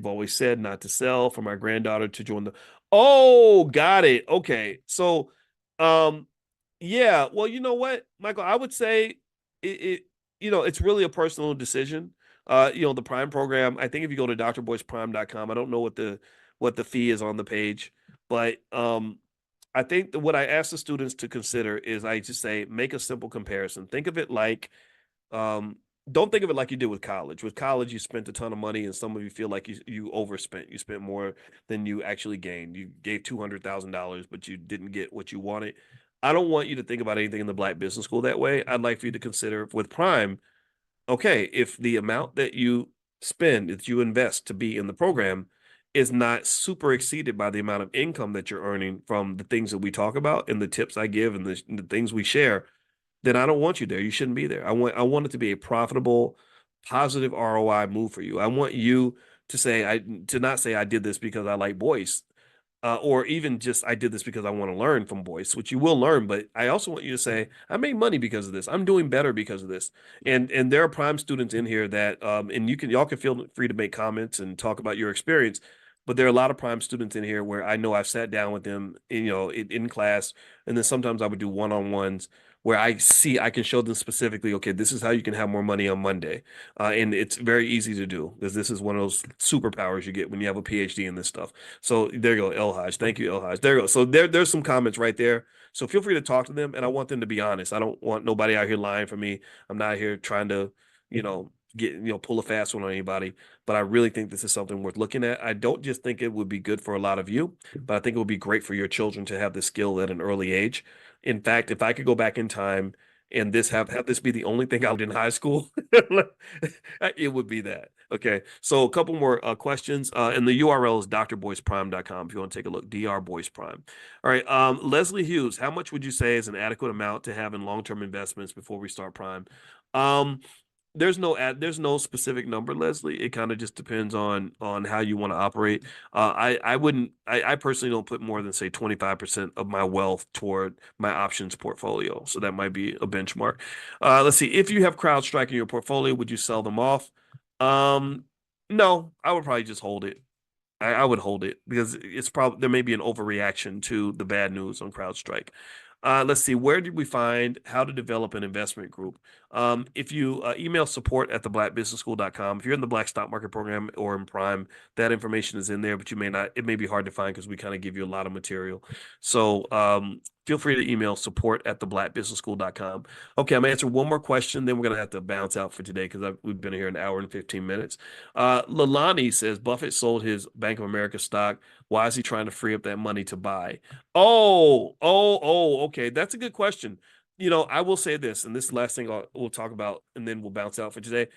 you've always said not to sell, for my granddaughter to join the. Oh, got it. Okay. So, um, yeah, well, you know what, Michael, I would say it it's really a personal decision. The Prime program, I think if you go to drboyceprime.com, I don't know what the fee is on the page, but I think that what I ask the students to consider is I just say make a simple comparison. Think of it like um, don't think of it like you did with college. With college, you spent a ton of money, and some of you feel like you overspent. You spent more than you actually gained. You gave $200,000, but you didn't get what you wanted. I don't want you to think about anything in the Black Business School that way. I'd like for you to consider with Prime, okay, if the amount that you spend, that you invest to be in the program, is not super exceeded by the amount of income that you're earning from the things that we talk about and the tips I give and the things we share, then I don't want you there. You shouldn't be there. I want it to be a profitable, positive ROI move for you. I want you to not say I did this because I like Boyce, or even just I did this because I want to learn from Boyce, which you will learn. But I also want you to say I made money because of this. I'm doing better because of this. And there are Prime students in here that and y'all can feel free to make comments and talk about your experience. But there are a lot of Prime students in here where I know I've sat down with them, in class, and then sometimes I would do one-on-ones where I can show them specifically, okay, this is how you can have more money on Monday. And it's very easy to do because this is one of those superpowers you get when you have a PhD in this stuff. So there you go, El Haj. Thank you, El Haj. There you go. So there's some comments right there. So feel free to talk to them, and I want them to be honest. I don't want nobody out here lying for me. I'm not here trying to, pull a fast one on anybody. But I really think this is something worth looking at. I don't just think it would be good for a lot of you, but I think it would be great for your children to have this skill at an early age. In fact, if I could go back in time and have this be the only thing I did in high school, it would be that. Okay. So a couple more questions. And the URL is drboyceprime.com if you want to take a look. Boyce Prime. All right. Leslie Hughes, how much would you say is an adequate amount to have in long-term investments before we start Prime? Um, there's no specific number, Leslie. It kind of just depends on how you want to operate. I personally don't put more than say 25% of my wealth toward my options portfolio. So that might be a benchmark. Let's see. If you have CrowdStrike in your portfolio, would you sell them off? Um, no, I would probably just hold it. I would hold it because it's probably there may be an overreaction to the bad news on CrowdStrike. Let's see, where did we find how to develop an investment group? If you email support at theblackbusinessschool.com, if you're in the Black Stock Market Program or in Prime, that information is in there, but you may not, it may be hard to find because we kind of give you a lot of material. So feel free to email support at theblackbusinessschool.com. Okay, I'm gonna answer one more question, then we're gonna have to bounce out for today because we've been here an hour and 15 minutes. Lalani says Buffett sold his Bank of America stock. Why is he trying to free up that money to buy? Okay. That's a good question. I will say this, and this is the last thing we'll talk about, and then we'll bounce out for today.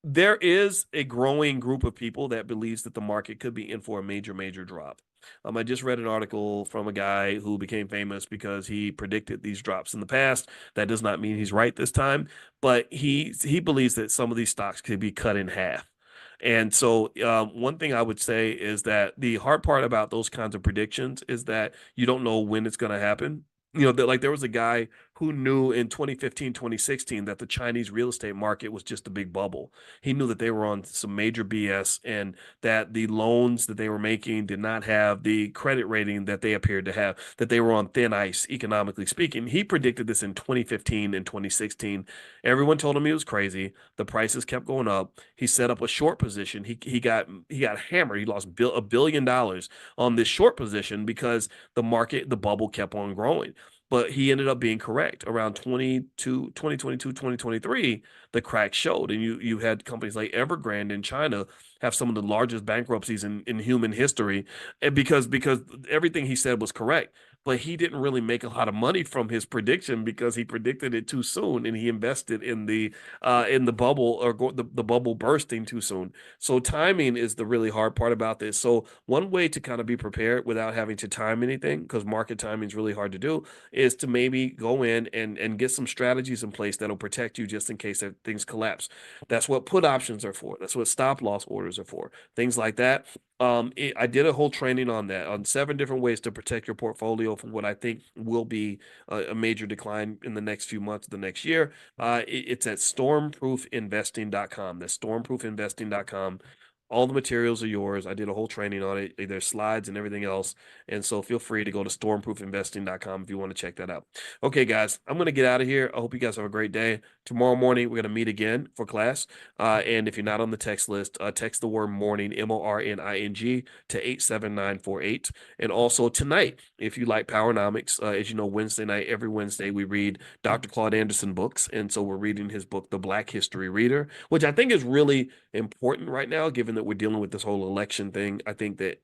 There is a growing group of people that believes that the market could be in for a major, major drop. I just read an article from a guy who became famous because he predicted these drops in the past. That does not mean he's right this time, but he believes that some of these stocks could be cut in half. And so, one thing I would say is that the hard part about those kinds of predictions is that you don't know when it's going to happen. Like there was a guy who knew in 2015, 2016 that the Chinese real estate market was just a big bubble. He knew that they were on some major BS and that the loans that they were making did not have the credit rating that they appeared to have, that they were on thin ice, economically speaking. He predicted this in 2015 and 2016. Everyone told him he was crazy. The prices kept going up. He set up a short position. He got hammered. He lost $1 billion on this short position because the bubble kept on growing. But he ended up being correct around 2022, 2023. The crack showed, and you had companies like Evergrande in China have some of the largest bankruptcies in human history, and because everything he said was correct. But he didn't really make a lot of money from his prediction because he predicted it too soon, and he invested in the bubble, or the bubble bursting too soon. So timing is the really hard part about this. So one way to kind of be prepared without having to time anything, because market timing is really hard to do, is to maybe go in and get some strategies in place that'll protect you just in case that things collapse. That's what put options are for. That's what stop loss orders are for. Things like that. I did a whole training on that, on 7 different ways to protect your portfolio from what I think will be a major decline in the next few months, the next year. It's at stormproofinvesting.com. That's stormproofinvesting.com. All the materials are yours. I did a whole training on it. There's slides and everything else. And so feel free to go to stormproofinvesting.com if you want to check that out. Okay, guys, I'm going to get out of here. I hope you guys have a great day. Tomorrow morning, we're going to meet again for class. And if you're not on the text list, text the word morning, MORNING, to 87948. And also tonight, if you like Powernomics, as you know, Wednesday night, every Wednesday, we read Dr. Claude Anderson books. And so we're reading his book, The Black History Reader, which I think is really important right now, given that we're dealing with this whole election thing. I think that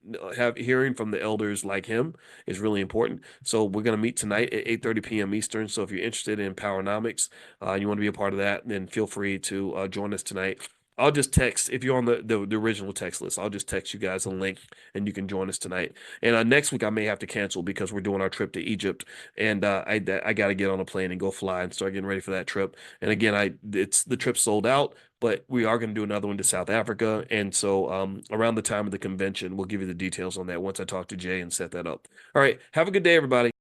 hearing from the elders like him is really important. So we're going to meet tonight at 8:30 p.m. Eastern. So if you're interested in Powernomics, and you want to be a part of that, then feel free to join us tonight. I'll just text if you're on the original text list. I'll just text you guys a link and you can join us tonight. And next week I may have to cancel because we're doing our trip to Egypt, and I got to get on a plane and go fly and start getting ready for that trip. And again, it's the trip sold out, but we are going to do another one to South Africa. And so around the time of the convention, we'll give you the details on that once I talk to Jay and set that up. All right, have a good day, everybody.